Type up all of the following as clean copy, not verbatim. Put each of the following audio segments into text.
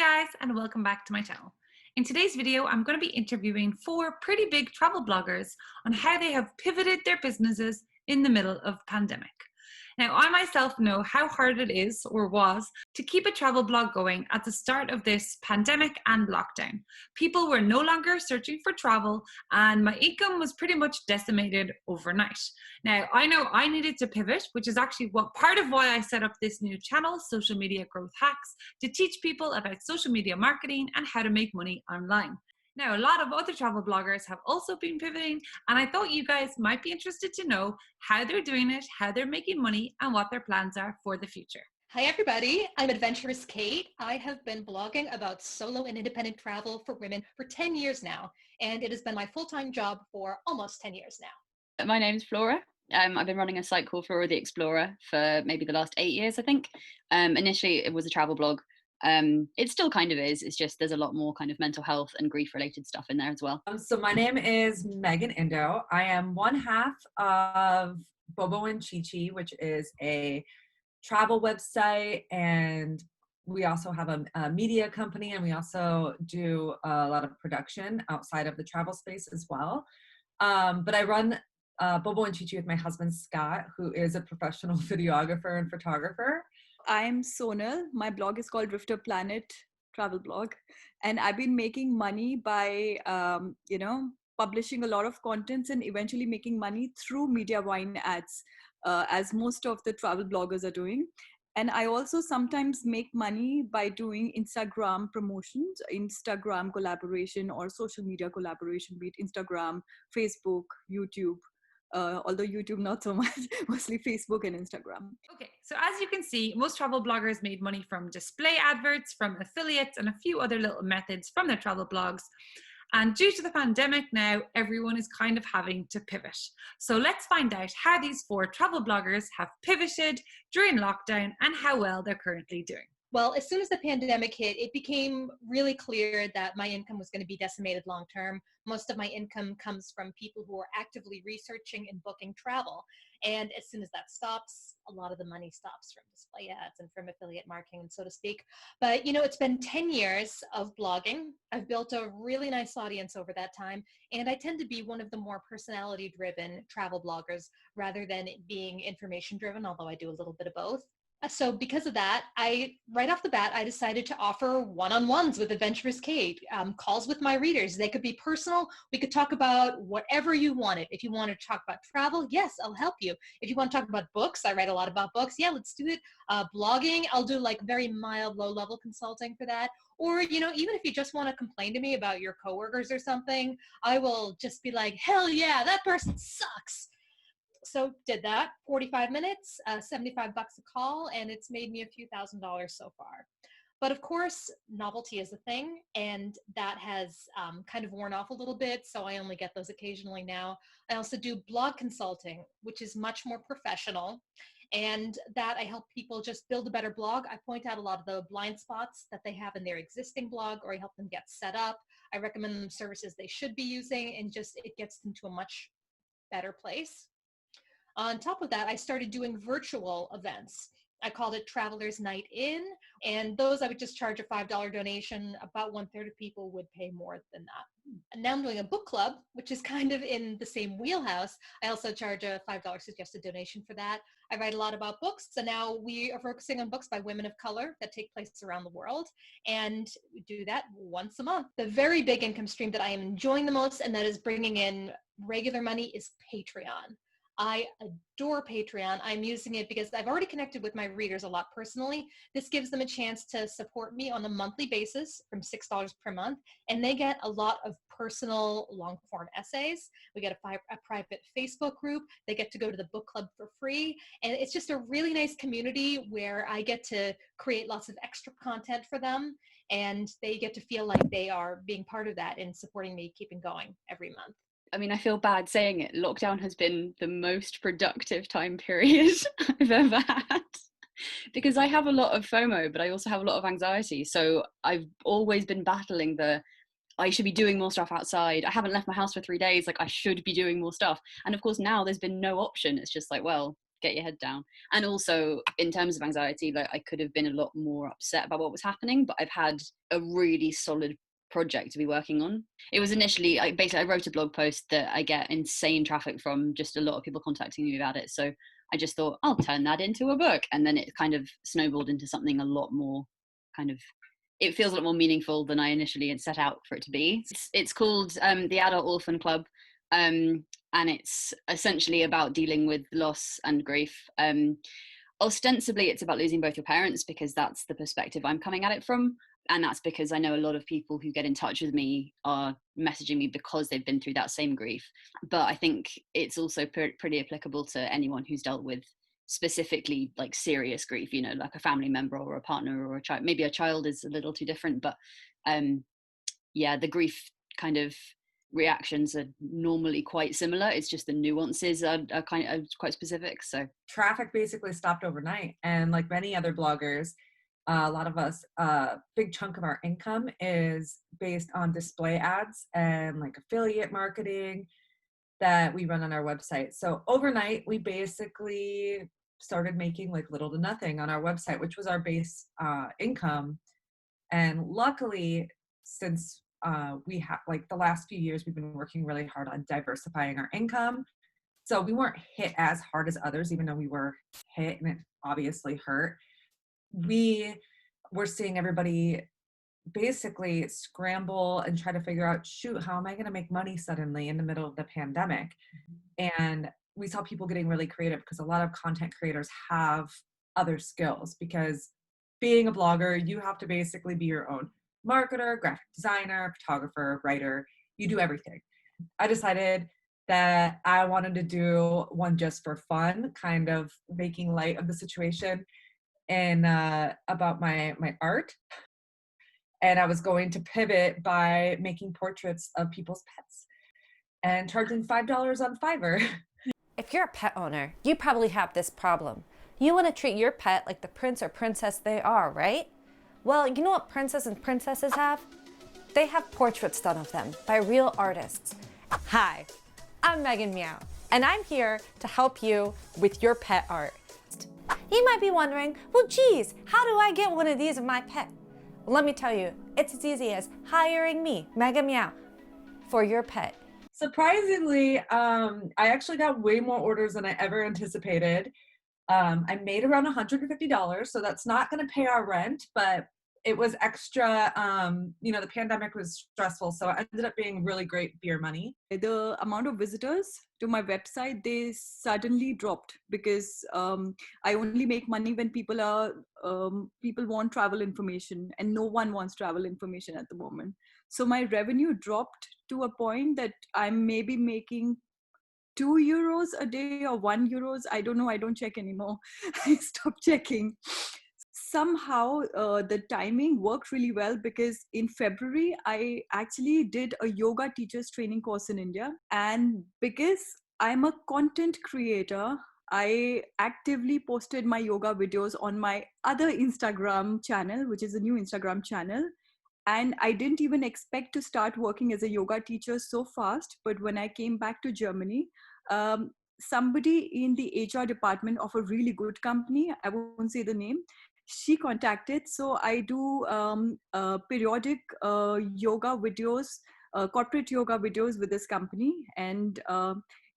guys, and welcome back to my channel. In today's video, I'm going to be interviewing 4 pretty big travel bloggers on how they have pivoted their businesses in the middle of pandemic. Now, I myself know how hard it is, or was, to keep a travel blog going at the start of this pandemic and lockdown. People were no longer searching for travel, and my income was pretty much decimated overnight. Now, I know I needed to pivot, which is actually part of why I set up this new channel, Social Media Growth Hacks, to teach people about social media marketing and how to make money online. Now, a lot of other travel bloggers have also been pivoting, and I thought you guys might be interested to know how they're doing it, how they're making money, and what their plans are for the future. Hi everybody, I'm Adventurous Kate. I have been blogging about solo and independent travel for women for 10 years now, and it has been my full-time job for almost 10 years now. My name is Flora. I've been running a site called Flora the Explora for maybe the last 8 years, I think. Initially, it was a travel blog. It still kind of is. It's just there's a lot more kind of mental health and grief related stuff in there as well. So my name is Megan Indo. I am one half of Bobo and ChiChi, which is a travel website, and we also have a media company, and we also do a lot of production outside of the travel space as well. But I run Bobo and ChiChi with my husband Scott, who is a professional videographer and photographer. I'm Sonal. My blog is called DrifterPlanet travel blog, and I've been making money by publishing a lot of contents and eventually making money through media buying ads, as most of the travel bloggers are doing. And I also sometimes make money by doing Instagram promotions, Instagram collaboration or social media collaboration, be it Instagram, Facebook, YouTube. Although YouTube not so much, mostly Facebook and Instagram. Okay, so as you can see, most travel bloggers made money from display adverts, from affiliates, and a few other little methods from their travel blogs. And due to the pandemic now, everyone is kind of having to pivot. So let's find out how these 4 travel bloggers have pivoted during lockdown and how well they're currently doing. Well, as soon as the pandemic hit, it became really clear that my income was going to be decimated long term. Most of my income comes from people who are actively researching and booking travel. And as soon as that stops, a lot of the money stops from display ads and from affiliate marketing, so to speak. But, it's been 10 years of blogging. I've built a really nice audience over that time. And I tend to be one of the more personality-driven travel bloggers rather than being information-driven, although I do a little bit of both. So because of that, right off the bat, I decided to offer one-on-ones with Adventurous Kate, calls with my readers. They could be personal. We could talk about whatever you wanted. If you want to talk about travel, yes, I'll help you. If you want to talk about books, I write a lot about books. Yeah, let's do it. Blogging, I'll do like very mild, low-level consulting for that. Or, even if you just want to complain to me about your coworkers or something, I will just be like, hell yeah, that person sucks. So did that, 45 minutes, $75 a call, and it's made me a few $1,000s so far. But of course, novelty is a thing, and that has kind of worn off a little bit, so I only get those occasionally now. I also do blog consulting, which is much more professional, and that I help people just build a better blog. I point out a lot of the blind spots that they have in their existing blog, or I help them get set up. I recommend them services they should be using, and just it gets them to a much better place. On top of that, I started doing virtual events. I called it Traveler's Night In, and those I would just charge a $5 donation. About 1/3 of people would pay more than that. And now I'm doing a book club, which is kind of in the same wheelhouse. I also charge a $5 suggested donation for that. I write a lot about books, so now we are focusing on books by women of color that take place around the world, and we do that once a month. The very big income stream that I am enjoying the most and that is bringing in regular money is Patreon. I adore Patreon. I'm using it because I've already connected with my readers a lot personally. This gives them a chance to support me on a monthly basis from $6 per month, and they get a lot of personal long-form essays. We get a private Facebook group. They get to go to the book club for free, and it's just a really nice community where I get to create lots of extra content for them, and they get to feel like they are being part of that and supporting me keeping going every month. I mean, I feel bad saying it. Lockdown has been the most productive time period I've ever had because I have a lot of FOMO, but I also have a lot of anxiety. So I've always been battling I should be doing more stuff outside. I haven't left my house for 3 days. Like I should be doing more stuff. And of course now there's been no option. It's just like, well, get your head down. And also in terms of anxiety, like I could have been a lot more upset about what was happening, but I've had a really solid project to be working on. It was initially, I wrote a blog post that I get insane traffic from, just a lot of people contacting me about it. So I just thought I'll turn that into a book, and then it kind of snowballed into something a lot more kind of, it feels a lot more meaningful than I initially had set out for it to be. It's called The Adult Orphan Club, and it's essentially about dealing with loss and grief. Ostensibly it's about losing both your parents, because that's the perspective I'm coming at it from, and that's because I know a lot of people who get in touch with me are messaging me because they've been through that same grief. But I think it's also pretty applicable to anyone who's dealt with specifically like serious grief, you know, like a family member or a partner or a child. Maybe a child is a little too different, but yeah, the grief kind of reactions are normally quite similar. It's just the nuances are quite specific. So traffic basically stopped overnight, and like many other bloggers, a lot of us, a big chunk of our income is based on display ads and like affiliate marketing that we run on our website. So overnight, we basically started making like little to nothing on our website, which was our base income. And luckily, since we have like the last few years, we've been working really hard on diversifying our income. So we weren't hit as hard as others, even though we were hit and it obviously hurt. We were seeing everybody basically scramble and try to figure out, shoot, how am I going to make money suddenly in the middle of the pandemic? And we saw people getting really creative, because a lot of content creators have other skills, because being a blogger, you have to basically be your own marketer, graphic designer, photographer, writer. You do everything. I decided that I wanted to do one just for fun, kind of making light of the situation, and about my art. And I was going to pivot by making portraits of people's pets and charging $5 on Fiverr. If you're a pet owner, you probably have this problem. You want to treat your pet like the prince or princess they are, right? Well, you know what princess and princesses have? They have portraits done of them by real artists. Hi, I'm Megan Meow, and I'm here to help you with your pet art. You might be wondering, well, geez, how do I get one of these of my pet? Well, let me tell you, it's as easy as hiring me, Megan Meow, for your pet. Surprisingly, I actually got way more orders than I ever anticipated. I made around $150, so that's not going to pay our rent, but it was extra. You know, the pandemic was stressful, so it ended up being really great beer money. The amount of visitors to my website, they suddenly dropped, because I only make money when people want travel information, and no one wants travel information at the moment. So my revenue dropped to a point that I'm maybe making €2 a day or €1. I don't know. I don't check anymore. I stopped checking. Somehow the timing worked really well, because in February, I actually did a yoga teachers training course in India. And because I'm a content creator, I actively posted my yoga videos on my other Instagram channel, which is a new Instagram channel. And I didn't even expect to start working as a yoga teacher so fast. But when I came back to Germany, somebody in the HR department of a really good company, I won't say the name, she contacted. So I do periodic yoga videos, corporate yoga videos with this company. And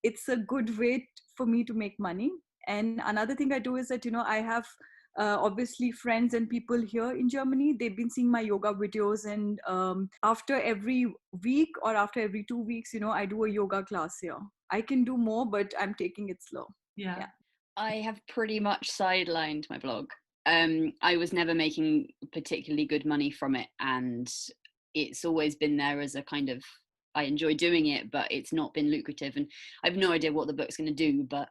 it's a good way for me to make money. And another thing I do is that, you know, I have obviously friends and people here in Germany. They've been seeing my yoga videos, and after every week or after every 2 weeks, you know, I do a yoga class here. I can do more, but I'm taking it slow. Yeah. I have pretty much sidelined my blog. I was never making particularly good money from it, and it's always been there as a kind of, I enjoy doing it, but it's not been lucrative, and I have no idea what the book's going to do, but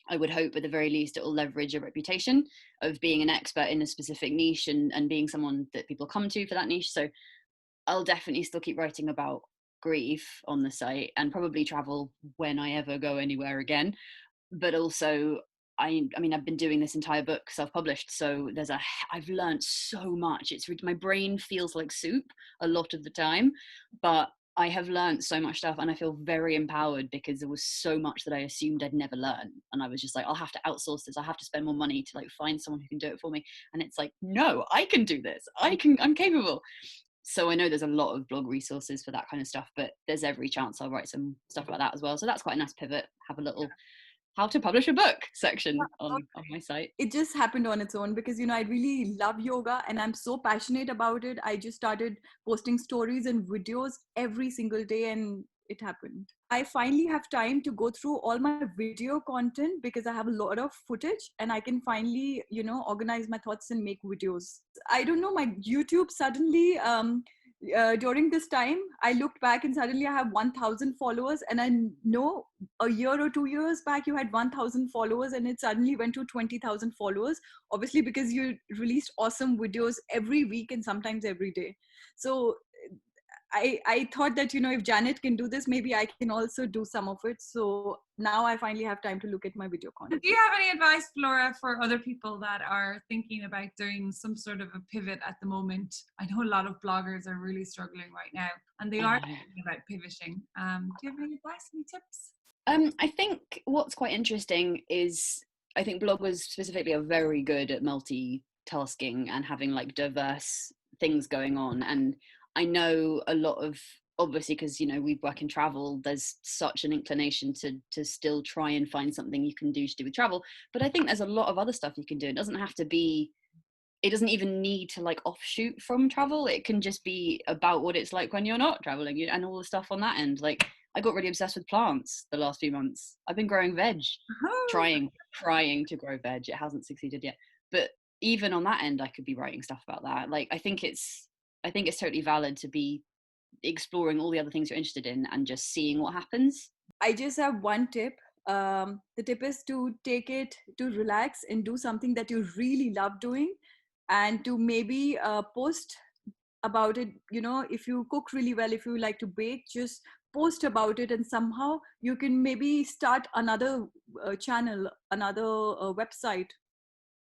I would hope at the very least it will leverage a reputation of being an expert in a specific niche, and being someone that people come to for that niche. So I'll definitely still keep writing about grief on the site, and probably travel when I ever go anywhere again. But also, I mean, I've been doing this entire book self-published, so I've learned so much. My brain feels like soup a lot of the time, but I have learned so much stuff, and I feel very empowered because there was so much that I assumed I'd never learn. And I was just like, I'll have to outsource this. I have to spend more money to like find someone who can do it for me. And it's like, no, I can do this. I'm capable. So I know there's a lot of blog resources for that kind of stuff, but there's every chance I'll write some stuff like that as well. So that's quite a nice pivot. Have a little how to publish a book section on my site. It just happened on its own because, you know, I really love yoga and I'm so passionate about it. I just started posting stories and videos every single day and it happened. I finally have time to go through all my video content because I have a lot of footage and I can finally, you know, organize my thoughts and make videos. I don't know, my YouTube suddenly, during this time, I looked back and suddenly I have 1,000 followers. And I know a year or 2 years back, you had 1,000 followers and it suddenly went to 20,000 followers. Obviously, because you released awesome videos every week and sometimes every day. So I thought that, you know, if Janet can do this, maybe I can also do some of it. So now I finally have time to look at my video content. Do you have any advice, Flora, for other people that are thinking about doing some sort of a pivot at the moment? I know a lot of bloggers are really struggling right now and they are thinking about pivoting. Do you have any advice, any tips? I think what's quite interesting is I think bloggers specifically are very good at multitasking and having like diverse things going on. And I know a lot of, obviously, because, you know, we work in travel, there's such an inclination to still try and find something you can do to do with travel. But I think there's a lot of other stuff you can do. It doesn't have to be, it doesn't even need to like offshoot from travel. It can just be about what it's like when you're not traveling and all the stuff on that end. Like I got really obsessed with plants the last few months. I've been growing veg, trying to grow veg. It hasn't succeeded yet. But even on that end, I could be writing stuff about that. Like, I think it's totally valid to be exploring all the other things you're interested in and just seeing what happens. I just have one tip. The tip is to take it to relax and do something that you really love doing and to maybe post about it. You know, if you cook really well, if you like to bake, just post about it and somehow you can maybe start another channel, another website,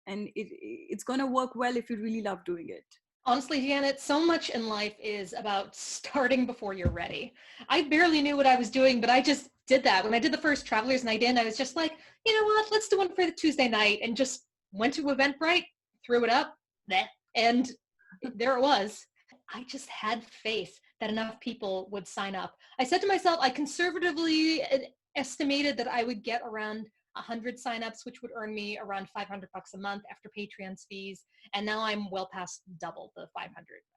and it's going to work well if you really love doing it. Honestly, Janet, so much in life is about starting before you're ready. I barely knew what I was doing, but I just did that. When I did the first Traveler's Night In, I was just like, you know what, let's do one for the Tuesday night, and just went to Eventbrite, threw it up, and there it was. I just had faith that enough people would sign up. I said to myself, I conservatively estimated that I would get around 100 signups, which would earn me around $500 a month after Patreon's fees. And now I'm well past double the 500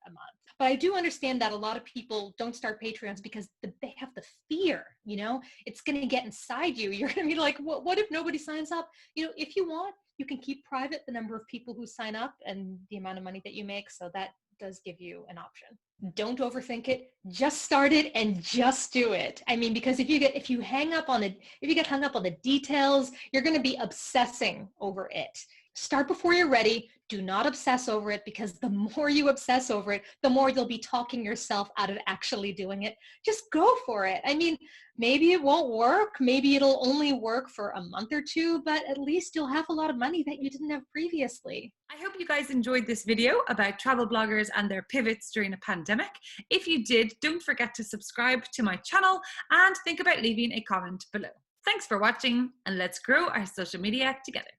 a month. But I do understand that a lot of people don't start Patreons because they have the fear, you know, it's going to get inside you. You're going to be like, what if nobody signs up? You know, if you want, you can keep private the number of people who sign up and the amount of money that you make. So that does give you an option. Don't overthink it. Just start it and just do it. I mean, because if you get hung up on the details, you're going to be obsessing over it. Start before you're ready. Do not obsess over it, because the more you obsess over it, the more you'll be talking yourself out of actually doing it. Just go for it. I mean, maybe it won't work. Maybe it'll only work for a month or two, but at least you'll have a lot of money that you didn't have previously. I hope you guys enjoyed this video about travel bloggers and their pivots during a pandemic. If you did, don't forget to subscribe to my channel and think about leaving a comment below. Thanks for watching, and let's grow our social media together.